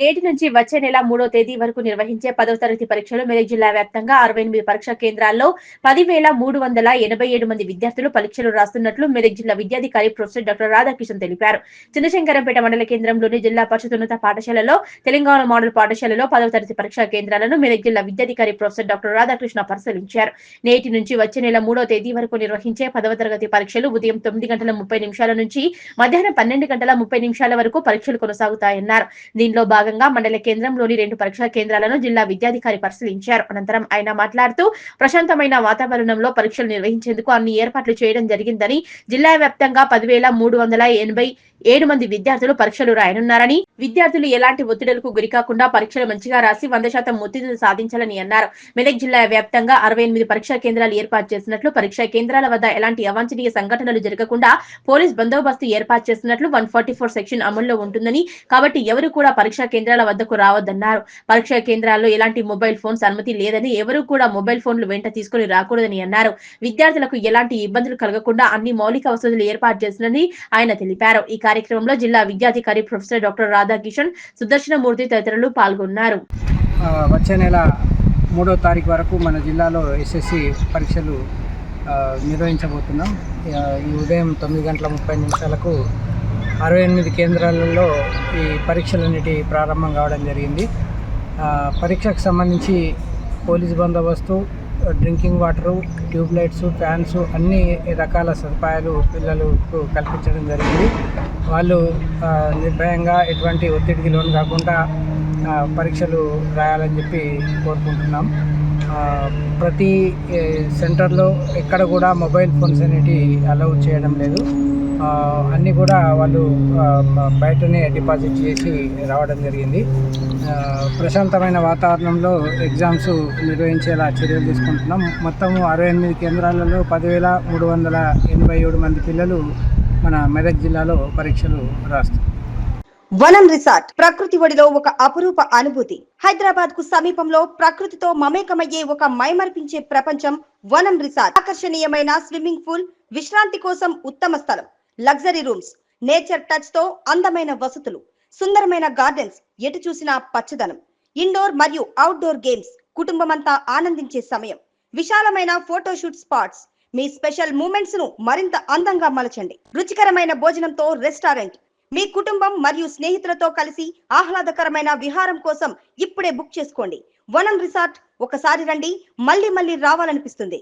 నేటి నుంచి వచ్చే నెల 3వ తేదీ వరకు నిర్వహించే 10వ తరగతి పరీక్షలు మెదక్ జిల్లా వ్యాప్తంగా 68 పరీక్షా కేంద్రాల్లో 10,387 మంది విద్యార్థులు పరీక్షలు రాస్తున్నట్లు మెదక్ జిల్లా విద్యాధికారి ప్రొఫెసర్ డాక్టర్ రాధాకిషన్ తెలిపారు. చిన్నశంకరంపేట మండల కేంద్రంలోని జిల్లా పరిషత్ ఉన్నత పాఠశాలలో తెలంగాణ మోడల్ పాఠశాలలో 10వ తరగతి పరీక్షా కేంద్రాలను మెదక్ జిల్లా విద్యాధికారి ప్రొఫెసర్ డాక్టర్ రాధాకృష్ణ పరిశీలించారు. నేటి నుంచి వచ్చే నెల 3వ తేదీ వరకు నిర్వహించే 10వ తరగతి పరీక్షలు ఉదయం 9:30 నుంచి మధ్యాహ్నం 12:30 వరకు పరీక్షలు కొనసాగుతాయన్నారు. దీనిలో భాగంగా మండల కేంద్రంలోని 2 పరీక్షా కేంద్రాలను జిల్లా విద్యాధికారి పరిశీలించారు. అనంతరం ఆయన మాట్లాడుతూ ప్రశాంతమైన వాతావరణంలో పరీక్షలు నిర్వహించేందుకు అన్ని ఏర్పాట్లు చేయడం జరిగిందని, జిల్లా వ్యాప్తంగా 10,387 మంది విద్యార్థులు పరీక్షలు రాయనున్నారని, విద్యార్థులు ఎలాంటి ఒత్తిడులకు గురికాకుండా పరీక్షలు మంచిగా రాసి 100% ఉత్తీర్ణత సాధించాలని అన్నారు. మెదక్ జిల్లా వ్యాప్తంగా 68 పరీక్షా కేంద్రాలు ఏర్పాటు చేసినట్లు, పరీక్షా కేంద్రాల వద్ద ఎలాంటి అవాంఛనీయ సంఘటనలు జరగకుండా పోలీస్ బందోబస్తు ఏర్పాటు చేసినట్లు 144 సెక్షన్ అమల్లో ఉంటుందని, కాబట్టి ఎవరు కూడా పరీక్షా కేంద్రాల వద్దకు రావద్దన్నారు. పరీక్షా కేంద్రాల్లో ఎలాంటి మొబైల్ ఫోన్స్ అనుమతి లేదని, ఎవరు కూడా మొబైల్ ఫోన్లు వెంట తీసుకుని రాకూడదని అన్నారు. విద్యార్థులకు ఎలాంటి ఇబ్బందులు కలగకుండా అన్ని మౌలిక వసతులు ఏర్పాటు చేసినని ఆయన తెలిపారు. ఈ కార్యక్రమంలో జిల్లా విద్యాధికారి ప్రొఫెసర్ డాక్టర్ రాధాకిషన్, సుదర్శనమూర్తి తదితరులు పాల్గొన్నారు. వచ్చే నెల 3వ తారీఖు వరకు మన జిల్లాలో ఎస్ఎస్సి పరీక్షలు నిర్వహించబోతున్నాం. ఈ ఉదయం 9:30 68 కేంద్రాలలో ఈ పరీక్షలన్నిటి ప్రారంభం కావడం జరిగింది. పరీక్షకు సంబంధించి పోలీస్ బందోబస్తు, drinking water, tube lights, fans అన్ని రకాల సదుపాయాలు పిల్లలకు కల్పించడం జరిగింది. వాళ్ళు నిర్భయంగా ఎటువంటి ఒత్తిడికి లోను కాకుండా పరీక్షలు రాయాలని చెప్పి కోరుకుంటున్నాం. ప్రతి సెంటర్లో ఎక్కడ కూడా మొబైల్ ఫోన్స్ అనేవి అలౌ చేయడం లేదు. అన్నీ కూడా వాళ్ళు బయటనే డిపాజిట్ చేసి రావడం జరిగింది. ప్రశాంతమైన వాతావరణంలో ఎగ్జామ్స్ నిర్వహించేలా చర్యలు తీసుకుంటున్నాం. మొత్తం 68 కేంద్రాలలో 10,387 మంది పిల్లలు మన మెదక్ జిల్లాలో పరీక్షలు రాస్తారు. వనం రిసార్ట్ ప్రకృతి ఒడిలో ఒక అపురూప అనుభూతి. హైదరాబాద్ కు సమీపంలో ప్రకృతితో మమేకమయ్యే ఒక మైమర్పించే ప్రపంచం వనం రిసార్ట్. ఆకర్షణీయమైన స్విమ్మింగ్ పూల్, విశ్రాంతి కోసం ఉత్తమ స్థలం, లగ్జరీ రూమ్స్, నేచర్ టచ్ తో అందమైన వసతులు, సుందరమైన గార్డెన్స్, ఎటు చూసినా పచ్చదనం, ఇండోర్ మరియు అవుట్డోర్ గేమ్స్, కుటుంబమంతా ఆనందించే సమయం, విశాలమైన ఫోటోషూట్ స్పాట్స్. మీ స్పెషల్ మూమెంట్స్ ను మరింత అందంగా మలచండి. రుచికరమైన భోజనంతో రెస్టారెంట్. మీ కుటుంబం మరియు స్నేహితులతో కలిసి ఆహ్లాదకరమైన విహారం కోసం ఇప్పుడే బుక్ చేసుకోండి. వనం రిసార్ట్ ఒకసారి రండి, మళ్ళీ రావాలనిపిస్తుంది.